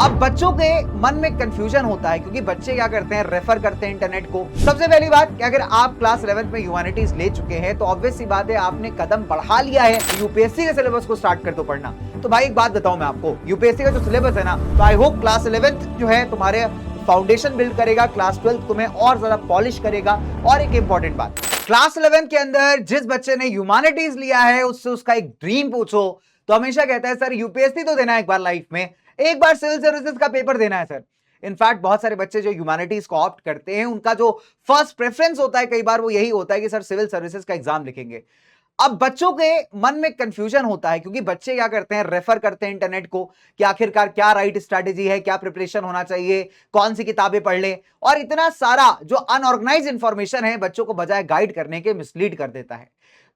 अब बच्चों के मन में कंफ्यूजन होता है क्योंकि बच्चे क्या करते हैं, रेफर करते हैं इंटरनेट को। सबसे पहली बात कि अगर आप क्लास 11th में ह्यूमैनिटीज ले चुके हैं तो ऑब्वियस सी बात है आपने कदम बढ़ा लिया है, यूपीएससी के सिलेबस को स्टार्ट कर दो पढ़ना। तो भाई एक बात बताऊं मैं आपको, यूपीएससी का जो सिलेबस है ना, तो आई होप क्लास 11th जो है तुम्हारे फाउंडेशन बिल्ड करेगा, क्लास 12 तुम्हें और ज्यादा पॉलिश करेगा। और एक इंपॉर्टेंट बात, क्लास 11 के अंदर जिस बच्चे ने ह्यूमैनिटीज लिया है उससे उसका एक ड्रीम पूछो तो हमेशा कहता है सर यूपीएससी तो देना है एक बार लाइफ में, एक बार सिविल सर्विसेज का पेपर देना है सर। इनफैक्ट बहुत सारे बच्चे जो ह्यूमैनिटीज को ऑप्ट करते हैं उनका जो फर्स्ट प्रेफरेंस होता है कई बार वो यही होता है कि सर सिविल सर्विसेज का एग्जाम लिखेंगे। अब बच्चों के मन में कंफ्यूजन होता है क्योंकि बच्चे क्या करते हैं, रेफर करते हैं इंटरनेट को कि आखिरकार क्या राइट स्ट्रैटेजी है, क्या प्रिपरेशन होना चाहिए, कौन सी किताबें पढ़ लें, और इतना सारा जो अनऑर्गेनाइज इंफॉर्मेशन है बच्चों को बजाय गाइड करने के मिसलीड कर देता है।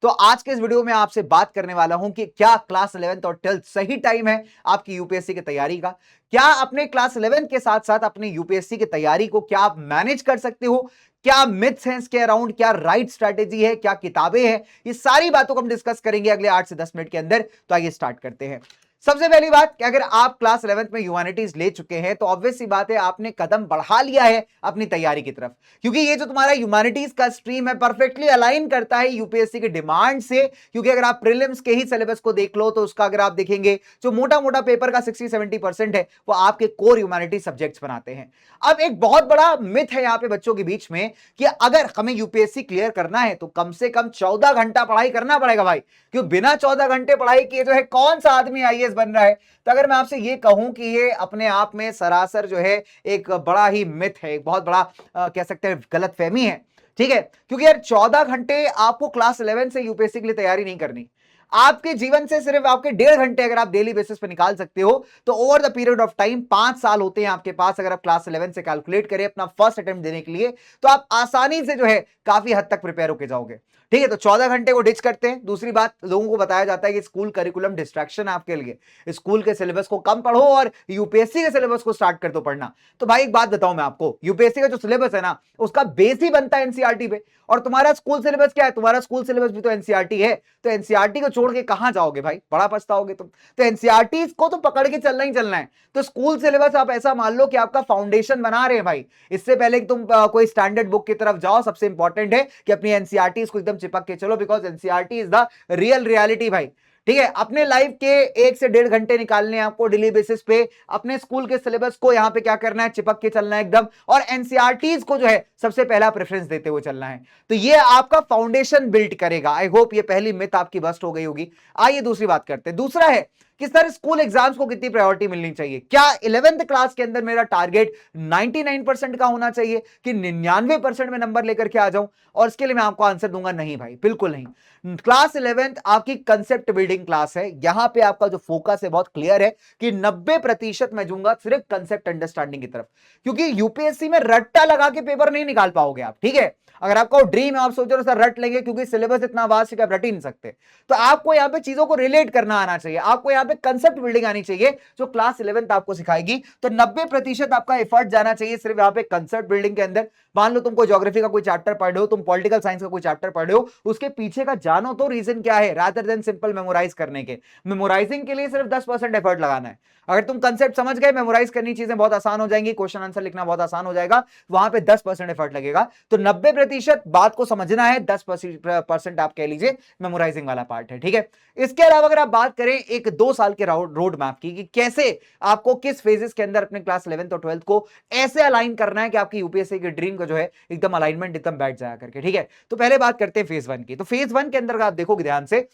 तो आज के इस वीडियो में आपसे बात करने वाला हूं कि क्या क्लास 11th और 12th सही टाइम है आपकी यूपीएससी की तैयारी का। क्या अपने क्लास 11th के साथ साथ अपनी यूपीएससी की तैयारी को क्या आप मैनेज कर सकते हो, क्या मिथ्स हैं इसके अराउंड, क्या राइट स्ट्रैटेजी है, क्या किताबें हैं, ये सारी बातों को हम डिस्कस करेंगे अगले 8 से 10 मिनट के अंदर। तो आइए स्टार्ट करते हैं। सबसे पहली बात कि अगर आप क्लास 11th में ह्यूमैनिटीज ले चुके हैं तो ऑब्वियस सी बात है आपने कदम बढ़ा लिया है अपनी तैयारी की तरफ, क्योंकि ये जो तुम्हारा ह्यूमैनिटीज का स्ट्रीम है परफेक्टली अलाइन करता है यूपीएससी के डिमांड से। क्योंकि अगर आप प्रीलिम्स के ही सिलेबस को देख लो तो उसका अगर आप देखेंगे जो मोटा मोटा पेपर का 60-70% है वो आपके कोर ह्यूमैनिटीज सब्जेक्ट्स बनाते हैं। अब एक बहुत बड़ा मिथ है यहाँ पे बच्चों के बीच में कि अगर हमें यूपीएससी क्लियर करना है तो कम से कम 14 घंटा पढ़ाई करना पड़ेगा भाई, क्यों बिना 14 घंटे पढ़ाई किए जो है कौन सा आदमी आईएएस बन रहा है। तो अगर मैं आपसे ये कहूं कि ये अपने आप में सरासर जो है एक बड़ा ही मिथ है, एक बहुत बड़ा कह सकते हैं गलतफहमी है, ठीक है। क्योंकि यार 14 घंटे आपको क्लास 11 से यूपीएससी के लिए तैयारी नहीं करनी। आपके जीवन से सिर्फ आपके 1.5 घंटे अगर आप डेली बेसिस पे निकाल सकते हो तो over the period of time 5 साल होते हैं आपके पास। अगर आप क्लास 11 से कैलकुलेट करें अपना फर्स्ट अटेम्प्ट देने के लिए तो आप आसानी से जो है काफी हद तक प्रिपेयर होके जाओगे, ठीक है। तो 14 घंटे को डिच करते हैं। दूसरी बात, लोगों को बताया जाता है कि स्कूल करिकुलम डिस्ट्रैक्शन है आपके लिए, स्कूल के सिलेबस को कम पढ़ो और यूपीएससी के सिलेबस को स्टार्ट कर दो पढ़ना। तो भाई एक बात बताऊं मैं आपको, यूपीएससी का जो सिलेबस है ना उसका बेस ही बनता है एनसीईआरटी पे, और तुम्हारा स्कूल सिलेबस क्या है, तुम्हारा स्कूल सिलेबस भी तो एनसीईआरटी है। तो एनसीईआरटी को छोड़ के कहां जाओगे भाई, बड़ा पछताओगे तुम। तो एनसीईआरटी को तो पकड़ के चलना ही चलना है। तो स्कूल सिलेबस आप ऐसा मान लो कि आपका फाउंडेशन बना रहे हैं भाई। इससे पहले कि तुम कोई स्टैंडर्ड बुक की तरफ जाओ सबसे इंपॉर्टेंट है कि अपनी एनसीईआरटी को एकदम चिपक के चलो, because NCERT is the real reality भाई, ठीक है। अपने लाइफ के 1 से 1.5 घंटे निकालने हैं आपको डेली बेसिस पे, अपने स्कूल के सिलेबस को यहां पे क्या करना है, चिपक के चलना है एकदम, और एनसीईआरटीज को जो है सबसे पहला प्रेफरेंस देते हुए चलना है। तो ये आपका फाउंडेशन बिल्ड करेगा। आई होप ये पहली मिथ आपकी बस्ट हो गई होगी। आइए दूसरी बात करते हैं। दूसरा है कि सर स्कूल एग्जाम्स को कितनी प्रायोरिटी मिलनी चाहिए। क्या 11th क्लास के अंदर मेरा टारगेट 99% का होना चाहिए कि 99% में नंबर लेकर के आ जाऊं? और इसके लिए मैं आपको आंसर दूंगा नहीं भाई, बिल्कुल नहीं। क्लास 11th आपकी कंसेप्ट बिल्डिंग क्लास है। यहां पे आपका जो फोकस है बहुत क्लियर है कि 90% मैं दूंगा सिर्फ कंसेप्ट अंडरस्टैंडिंग की तरफ, क्योंकि यूपीएससी में रट्टा लगा के पेपर नहीं निकाल पाओगे आप, ठीक है। अगर आपका ड्रीम है, आप सोच रहे हो सर रट लेंगे, क्योंकि सिलेबस इतना वास्ट है कि आप रट ही नहीं सकते, तो आपको यहां पे चीजों को रिलेट करना आना चाहिए, आपको यहां पे कंसेप्ट बिल्डिंग आनी चाहिए जो क्लास 11th आपको सिखाएगी। तो 90% आपका एफर्ट जाना चाहिए सिर्फ यहां पे कंसेप्ट बिल्डिंग के अंदर। मान लो तुमको ज्योग्राफी का कोई चैप्टर पढ़ रहे हो, तुम पॉलिटिकल साइंस का कोई चैप्टर पढ़ रहे हो, उसके पीछे का जानो तो रीजन क्या है, रादर देन सिंपल मेमोराइज करने के। मेमोराइजिंग के लिए सिर्फ 10% एफर्ट लगाना है। अगर तुम कंसेप्ट समझ गए, मेमोराइज करनी चीजें बहुत आसान हो जाएंगी, क्वेश्चन आंसर लिखना बहुत आसान हो जाएगा, वहां पे 10% एफर्ट लगेगा। तो 90% बात को समझना है, 10% आप कह लीजिए मेमोराइजिंग वाला पार्ट है, ठीक है। इसके अलावा अगर आप बात करें एक 2 साल के रोड मैप की कि कैसे आपको किस फेजेस के अंदर अपने क्लास 11th और 12th को ऐसे अलाइन करना है कि आपकी यूपीएससी के ड्रीम को जो है एकदम अलाइनमेंट एकदम बैठ जाया करके, ठीक है। तो पहले बात करते हैं फेज 1 की। तो फेज 1 के अंदर आप देखोगे ध्यान से,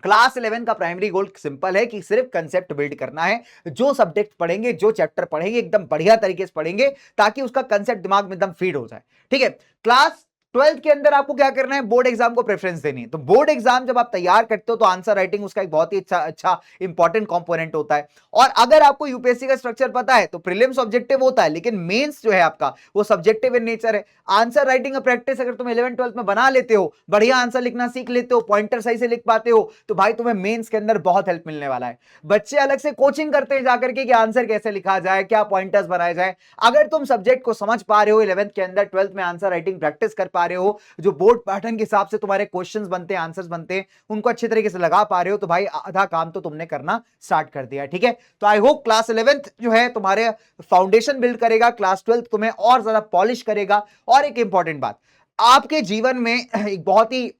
क्लास 11 का प्राइमरी गोल सिंपल है कि सिर्फ कंसेप्ट बिल्ड करना है। जो सब्जेक्ट पढ़ेंगे, जो चैप्टर पढ़ेंगे एकदम बढ़िया तरीके से पढ़ेंगे ताकि उसका कंसेप्ट दिमाग में एकदम फीड हो जाए, ठीक है। क्लास 12th के अंदर आपको क्या करना है, बोर्ड एग्जाम को प्रेफरेंस देनी है। तो बोर्ड एग्जाम जब आप तैयार करते हो तो आंसर राइटिंग उसका एक बहुत ही अच्छा इंपॉर्टेंट कंपोनेंट होता है। और अगर आपको यूपीएससी का स्ट्रक्चर पता है तो प्रीलिम्स ऑब्जेक्टिव होता है, लेकिन मेंस जो है आपका वो सब्जेक्टिव इन नेचर है। आंसर राइटिंग का प्रैक्टिस अगर तुम 11th 12th में बना लेते हो, बढ़िया आंसर लिखना सीख लेते हो, पॉइंटर सही से लिख पाते हो, तो भाई तुम्हें मेंस के अंदर बहुत हेल्प मिलने वाला है। बच्चे अलग से कोचिंग करते हैं जाकर के कि आंसर कैसे लिखा जाए, क्या पॉइंटर्स बनाए जाए। अगर तुम सब्जेक्ट को समझ पा रहे हो 11th के अंदर, 12th में आंसर राइटिंग प्रैक्टिस कर पा रहे हो, जो बोर्ड पैटर्न के हिसाब से तुम्हारे क्वेश्चंस बनते हैं, आंसर्स बनते हैं, उनको अच्छे तरीके से लगा पा रहे हो, तो भाई आधा काम तो तुमने करना स्टार्ट कर दिया। ठीक है, तो आई होप क्लास 11th जो है तुम्हारे फाउंडेशन बिल्ड करेगा, क्लास 12th तुम्हें और ज्यादा पॉलिश करेगा। और एक इंपॉर्टेंट बात, आपके जीवन में एक बहुत ही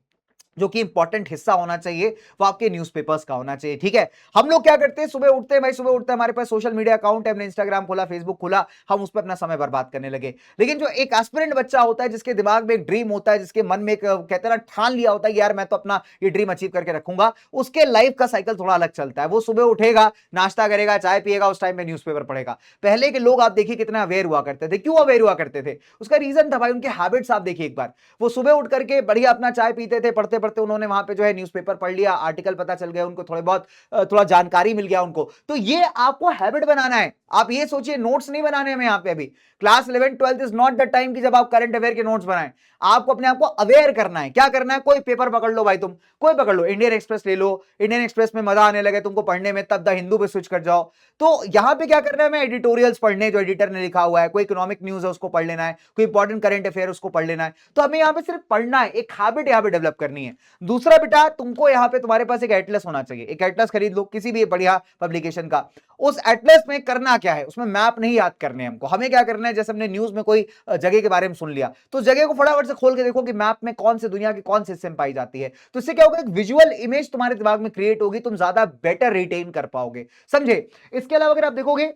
जो कि इंपॉर्टेंट हिस्सा होना चाहिए वो आपके न्यूज़पेपर्स का होना चाहिए। ठीक है, हम लोग क्या करते हैं, सुबह उठते हैं भाई, सुबह उठते हैं, हमारे पास सोशल मीडिया अकाउंट है, हमने इंस्टाग्राम खोला, फेसबुक खोला, हम उस पर अपना समय बर्बाद करने लगे। लेकिन जो एक एस्पिरेंट बच्चा होता है, जिसके दिमाग में एक ड्रीम होता है, जिसके मन में एक कहते हैं ना ठान लिया होता है कि यार मैं तो अपना ये ड्रीम अचीव करके रखूंगा, उसके लाइफ का साइकिल थोड़ा अलग चलता है। वो सुबह उठेगा, नाश्ता करेगा, चाय पिएगा, उस टाइम में न्यूज़पेपर पढ़ेगा। पहले के लोग आप देखिए कितना अवेयर हुआ करते थे। क्यों अवेयर हुआ करते थे? उसका रीजन था भाई उनके हैबिट्स। आप देखिए एक बार, वो सुबह उठ करके बढ़िया अपना चाय पीते थे, पढ़ते पढ़ते उन्होंने वहां पे जो है न्यूज़पेपर पढ़ लिया, आर्टिकल पता चल गया उनको, थोड़े बहुत थोड़ा जानकारी मिल गया उनको। तो ये आपको हैबिट बनाना है। आप ये सोचिए, नोट्स नहीं बनाने में यहां पे अभी। Class 11 12 is not the time कि जब आप करंट अफेयर के नोट्स बनाएं। आपको अपने आप को अवेयर करना है। क्या करना है? कोई पेपर पकड़ लो भाई, तुम कोई पकड़ लो, इंडियन एक्सप्रेस ले लो, इंडियन एक्सप्रेस में मजा आने लगे तुमको पढ़ने में, तब द हिंदू पे स्विच कर जाओ। तो यहां पे क्या करना है, मैं एडिटोरियल्स पढ़ने, जो एडिटर ने लिखा हुआ है, कोई इकोनॉमिक न्यूज है उसको पढ़ लेना है, कोई इंपॉर्टेंट करंट अफेयर उसको पढ़ लेना है। तो हमें यहां पे सिर्फ पढ़ना है, एक हैबिट यहां पे डेवलप करनी है। दूसरा बेटा, तुमको यहां पे तुम्हारे पास एक एटलस होना चाहिए। एक एटलस खरीद लो किसी भी बढ़िया पब्लिकेशन का। उस एटलस में करना क्या है, उसमें मैप नहीं याद करने हमको। हमें क्या करना है, जैसे हमने न्यूज में कोई जगह के बारे में सुन लिया, तो जगह को फटाफट से खोल के देखो कि मैप में कौन से दुनिया के कौन से हिस्से में पाई जाती है। तो इससे क्या होगा, एक विजुअल इमेज तुम्हारे दिमाग में क्रिएट होगी, तुम ज्यादा बेटर रिटेन कर पाओगे। समझे? इसके अलावा अगर आप देखोगे,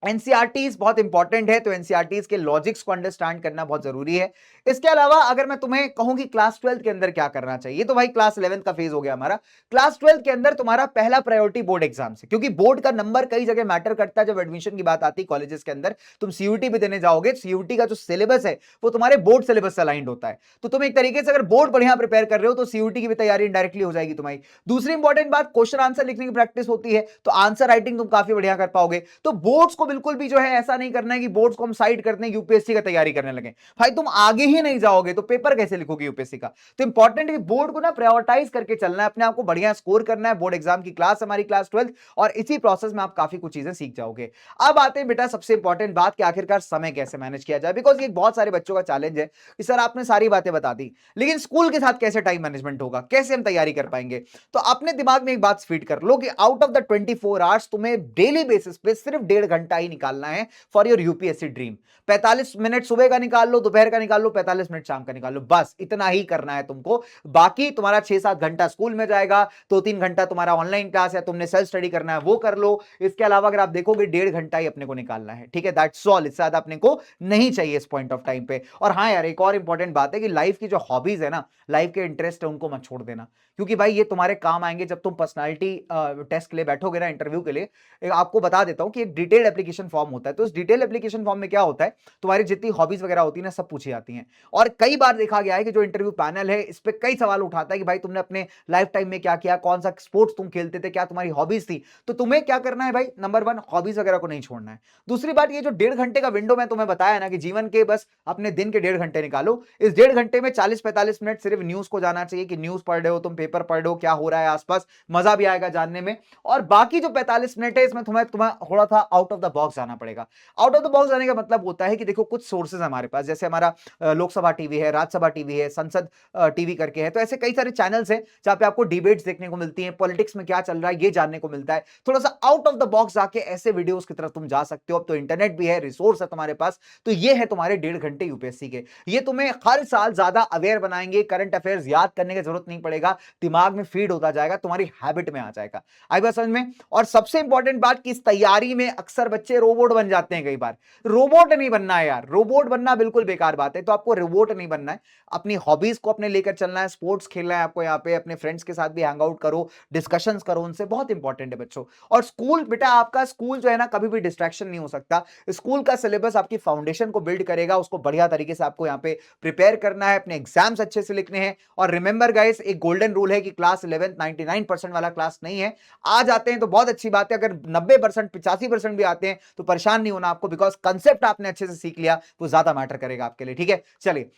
एनसीईआरटीज बहुत इंपॉर्टेंट है, तो एनसीईआरटीज के लॉजिक्स को अंडरस्टैंड करना बहुत जरूरी है। इसके अलावा अगर मैं तुम्हें कहूं कि क्लास 12 के अंदर क्या करना चाहिए, तो भाई क्लास 11 का फेज हो गया हमारा। क्लास 12 के अंदर तुम्हारा पहला प्रायोरिटी बोर्ड एग्जाम है, क्योंकि बोर्ड का नंबर कई जगह मैटर करता है। जब एडमिशन की बात आती है कॉलेजेस के अंदर, तुम सीयूटी भी देने जाओगे, सीयूटी का जो सिलेबस है वो तुम्हारे बोर्ड सिलेबस से अलाइंड होता है। तो तुम एक तरीके से अगर बोर्ड बढ़िया प्रिपेयर कर रहे हो, तो सीयूटी की भी तैयारी डायरेक्टली हो जाएगी तुम्हारी। दूसरी इंपॉर्टेंट बात, क्वेश्चन आंसर लिखने की प्रैक्टिस होती है, तो आंसर राइटिंग तुम काफी बढ़िया कर पाओगे। तो बोर्ड्स को बिल्कुल भी जो है ऐसा नहीं करना है कि बोर्ड्स को हम साइड करते हैं, यूपीएससी का तैयारी करने लगे। भाई तुम आगे ही नहीं जाओगे तो पेपर कैसे लिखोगे यूपीएससी का? तो इंपॉर्टेंट है कि बोर्ड को ना प्रायोरिटाइज करके चलना है, अपने आप को बढ़िया स्कोर करना है। बोर्ड एग्जाम की क्लास हमारी क्लास 12, और इसी प्रोसेस में आप काफी कुछ चीजें सीख जाओगे। अब आते हैं बेटा सबसे इंपॉर्टेंट बात कि आखिरकार समय कैसे मैनेज किया जाए, बिकॉज ये बहुत सारे बच्चों का चैलेंज है कि सर आपने सारी बातें बता दी, लेकिन स्कूल के साथ कैसे टाइम मैनेजमेंट होगा, कैसे हम तैयारी कर पाएंगे? तो अपने दिमाग में एक बात फीड कर लो कि आउट ऑफ द 24 आवर्स तुम्हें डेली बेसिस पे सिर्फ 1.5 घंटा ही निकालना है for your UPSC dream. 45 minute सुबह का निकाल लो, दोपहर का निकाल लो, 45 मिनट शाम का निकाल लो, बस इतना ही करना है तुमको। बाकी तुम्हारा 6-7 घंटा स्कूल में जाएगा, 2-3 घंटा तुम्हारा ऑनलाइन क्लास है, तुमने सेल्फ स्टडी करना है वो कर लो। इसके अलावा अगर आप देखोगे 1.5 घंटा ही अपने को निकालना है। ठीक है, दैट्स ऑल, इससे ज्यादा अपने को नहीं चाहिए इस पॉइंट ऑफ टाइम पे। और हाँ यार, एक और इंपॉर्टेंट बात है कि लाइफ की जो हॉबीज है ना, लाइफ के इंटरेस्ट है, उनको मत छोड़ देना, क्योंकि भाई ये तुम्हारे काम आएंगे जब तुम पर्सनालिटी टेस्ट के लिए बैठोगे ना, इंटरव्यू के लिए। आपको बता देता हूं कि एक डिटेल्ड एप्लीकेशन फॉर्म होता है। तो उस डिटेल्ड एप्लीकेशन फॉर्म में क्या होता है, तुम्हारी जितनी हॉबीज वगैरह होती है ना, सब पूछी जाती हैं। और कई बार देखा गया है कि जो इंटरव्यू पैनल है इस पे कई सवाल उठाता है कि भाई तुमने अपने लाइफ टाइम में क्या किया, कौन सा स्पोर्ट्स तुम खेलते थे, क्या तुम्हारी हॉबीज थी। तो तुम्हें क्या करना है भाई, नंबर 1 हॉबीज वगैरह को नहीं छोड़ना है। दूसरी बात, ये जो 1.5 घंटे का विंडो मैं तुम्हें बताया ना कि जीवन के बस अपने दिन के 1.5 घंटे निकालो, इस 1.5 घंटे में 40-45 मिनट सिर्फ न्यूज को जाना चाहिए कि न्यूज पढ़ रहे हो तुम, पेपर पढ़ रहे हो, क्या हो रहा है आसपास, मजा भी आएगा जानने में। और बाकी जो 45 मिनट है इसमें तुम्हें थोड़ा सा आउट ऑफ द बॉक्स जाना पड़ेगा। आउट ऑफ द बॉक्स जाने का मतलब होता है कि देखो कुछ सोर्सेज हमारे पास, जैसे हमारा लोकसभा टीवी है, राज्यसभा टीवी है, संसद टीवी करके है, तो ऐसे कई सारे चैनल्स हैं जहां पे आपको डिबेट्स देखने को मिलती हैं, पॉलिटिक्स में क्या चल रहा है ये जानने को मिलता है। थोड़ा सा आउट ऑफ द बॉक्स जाके ऐसे वीडियोस की तरफ तुम जा सकते हो। अब तो इंटरनेट भी है, रिसोर्स है तुम्हारे पास, तो ये है तुम्हारे 1.5 घंटे यूपीएससी के। ये तुम्हें हर साल ज्यादा अवेयर बनाएंगे, करंट अफेयर्स याद करने की जरूरत नहीं पड़ेगा, दिमाग में फीड होता जाएगा, तुम्हारी हैबिट में आ जाएगा। आई बात समझ में? और सबसे इंपॉर्टेंट बात कि इस तैयारी में अक्सर बच्चे रोबोट बन जाते हैं। कई बार रोबोट नहीं बनना है यार, रोबोट बनना बिल्कुल बेकार बात है। तो आपको रोबोट नहीं बनना है, अपनी हॉबीज को अपने लेकर चलना है, स्पोर्ट्स खेलना है आपको, यहाँ पे अपने फ्रेंड्स के साथ भी हैंग आउट करो, डिस्कशंस करो उनसे, बहुत इंपॉर्टेंट है बच्चों। और स्कूल बेटा, आपका स्कूल जो है ना कभी भी डिस्ट्रैक्शन नहीं हो सकता। स्कूल का सिलेबस आपकी फाउंडेशन को बिल्ड करेगा, उसको बढ़िया तरीके से आपको यहाँ पे प्रिपेयर करना है, अपने एग्जाम्स अच्छे से लिखने हैं। और रिमेंबर गाइस, एक गोल्डन रूल है कि क्लास 11 99% वाला क्लास नहीं है। आ जाते हैं तो बहुत अच्छी बात है, अगर 90% 85% भी आते हैं तो परेशान नहीं होना आपको, बिकॉज कंसेप्ट आपने अच्छे से सीख लिया, वो ज्यादा मैटर करेगा आपके लिए। ठीक है, चलिए।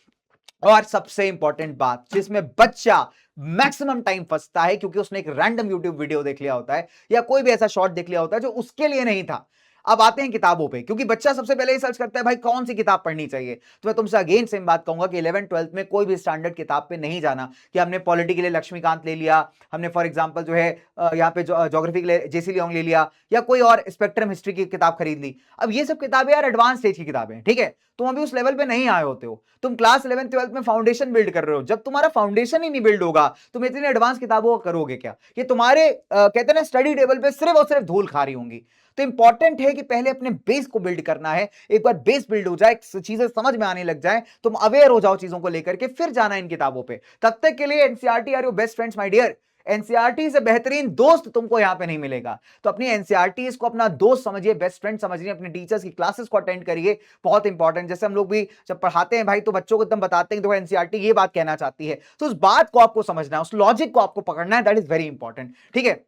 और सबसे इंपॉर्टेंट बात जिसमें बच्चा मैक्सिमम टाइम फंसता है, क्योंकि उसने एक रैंडम यूट्यूब वीडियो देख लिया होता है या कोई भी ऐसा शॉर्ट देख लिया होता है जो उसके लिए नहीं था। अब आते हैं किताबों पे, क्योंकि बच्चा सबसे पहले ही सर्च करता है भाई कौन सी किताब पढ़नी चाहिए। तो मैं तुमसे अगेन सेम बात कहूंगा कि 11th-12th में कोई भी स्टैंडर्ड किताब पे नहीं जाना कि हमने पॉलिटी के लिए लक्ष्मीकांत ले लिया, हमने फॉर एग्जांपल जो है यहाँ पे ज्योग्राफी के लिए जेसी लियोंग ले लिया, या कोई और स्पेक्ट्रम हिस्ट्री की किताब खरीद ली। अब ये सब किताबें यार एडवांस स्टेज की किताबें, ठीक है, तुम अभी उस लेवल पे नहीं आए होते हो, तुम क्लास 11th-12th में फाउंडेशन बिल्ड कर रहे हो। जब तुम्हारा फाउंडेशन ही नहीं बिल्ड होगा, तुम इतनी एडवांस किताबों का करोगे क्या? ये तुम्हारे कहते हैं ना स्टडी टेबल पे सिर्फ और सिर्फ धूल खा रही होंगी। तो इंपॉर्टेंट है कि पहले अपने बेस को बिल्ड करना है। एक बार बेस बिल्ड हो जाए, चीजें समझ में आने लग जाए, तुम अवेयर हो जाओ चीजों को लेकर के, फिर जाना इन किताबों पे। तब तक के लिए NCERT are your best friends my dear. NCERT से बेहतरीन दोस्त तुमको यहां पे नहीं मिलेगा। तो अपनी एनसीईआरटी को अपना दोस्त समझिए, बेस्ट फ्रेंड समझिए, अपने टीचर्स की क्लासेस को अटेंड करिए, बहुत इंपॉर्टेंट। जैसे हम लोग भी जब पढ़ाते हैं भाई, तो बच्चों को एकदम बताते हैं तो एनसीईआरटी ये बात कहना चाहती है, तो उस बात को आपको समझना है, उस लॉजिक को आपको पकड़ना है, दैट इज वेरी इंपॉर्टेंट, ठीक है।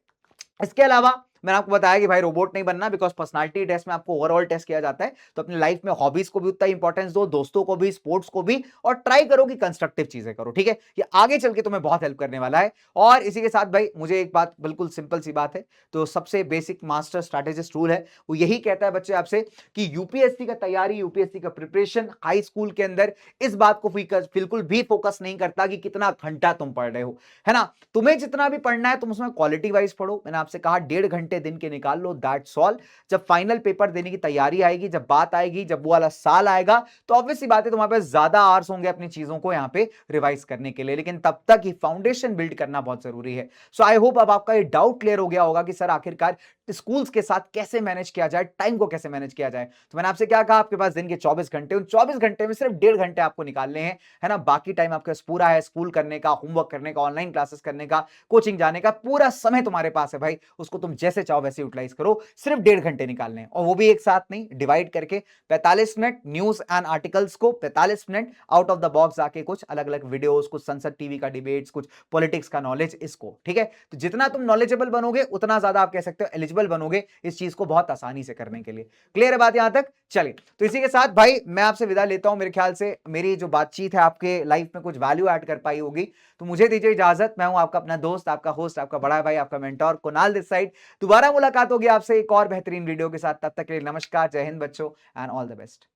इसके अलावा मैंने आपको बताया कि भाई रोबोट नहीं बनना, बिकॉज पर्सनालिटी टेस्ट में आपको ओवरऑल टेस्ट किया जाता है। तो अपनी लाइफ में हॉबीज को भी उतना इंपॉर्टेंस दो, दोस्तों को भी, स्पोर्ट्स को भी, और ट्राई करो कि कंस्ट्रक्टिव चीजें करो, ठीक है। ये आगे चल के तुम्हें बहुत हेल्प करने वाला है। और इसी के साथ भाई मुझे एक बात, बिल्कुल सिंपल सी बात है, तो सबसे बेसिक मास्टर स्ट्रैटेजिस्ट रूल है, वो यही कहता है बच्चे आपसे कि यूपीएससी का तैयारी, यूपीएससी का प्रिपरेशन हाई स्कूल के अंदर इस बात को बिल्कुल भी फोकस नहीं करता कि कितना घंटा तुम पढ़ रहे हो, है ना। तुम्हें जितना भी पढ़ना है तुम उसमें क्वालिटी वाइज पढ़ो। मैंने आपसे कहा 1.5 घंटे दिन के निकाल लो, दैट्स ऑल। जब फाइनल पेपर देने की तैयारी आएगी, जब बात आएगी, जब वो वाला साल आएगा, तो ऑब्वियस सी बात है तुम्हारे पास ज्यादा आवर्स होंगे अपनी चीजों को यहाँ पे रिवाइज करने के लिए, लेकिन तब तक ही फाउंडेशन बिल्ड करना बहुत जरूरी है। सो आई होप अब आपका ये डाउट क्लियर हो गया होगा कि सर आखिरकार स्कूल्स के साथ कैसे मैनेज किया जाए, टाइम को कैसे मैनेज किया जाए। तो मैंने आपसे क्या कहा, आपके पास दिन के 24 घंटे, उन 24 घंटे में सिर्फ 1.5 घंटे आपको निकालने हैं, है ना। बाकी टाइम आपके पास पूरा है, स्कूल करने का, होमवर्क करने का, ऑनलाइन क्लासेस करने का, कोचिंग जाने का, पूरा समय तुम्हारे पास है भाई। उसको तुम जैसे चाहो वैसे यूटिलाइज करो। सिर्फ 1.5 घंटे निकालने हैं, और वो भी एक साथ नहीं, डिवाइड करके 45 मिनट न्यूज एंड आर्टिकल्स को, 45 minute out of the box आके कुछ अलग अलग वीडियोस, कुछ संसद टीवी का डिबेट्स, कुछ पॉलिटिक्स का नॉलेज, इसको, ठीक है। तो जितना तुम नॉलेजेबल बनोगे उतना ज्यादा आप कह सकते हो एलिजिबल बनोगे इस चीज को बहुत आसानी से करने के लिए। क्लियर है बात यहां तक? चलिए, तो इसी के साथ भाई मैं आपसे विदा लेता हूं। मेरे ख्याल से मेरी जो बातचीत है आपके लाइफ में कुछ वैल्यू ऐड कर पाई होगी, तो मुझे दीजिए इजाजत। मैं हूं आपका अपना दोस्त, आपका होस्ट, आपका बड़ा भाई, आपका मेंटोर कुणाल दिस साइड। दोबारा मुलाकात होगी आपसे एक और बेहतरीन वीडियो के साथ। तब तक के लिए नमस्कार, जय हिंद बच्चों, एंड ऑल द बेस्ट।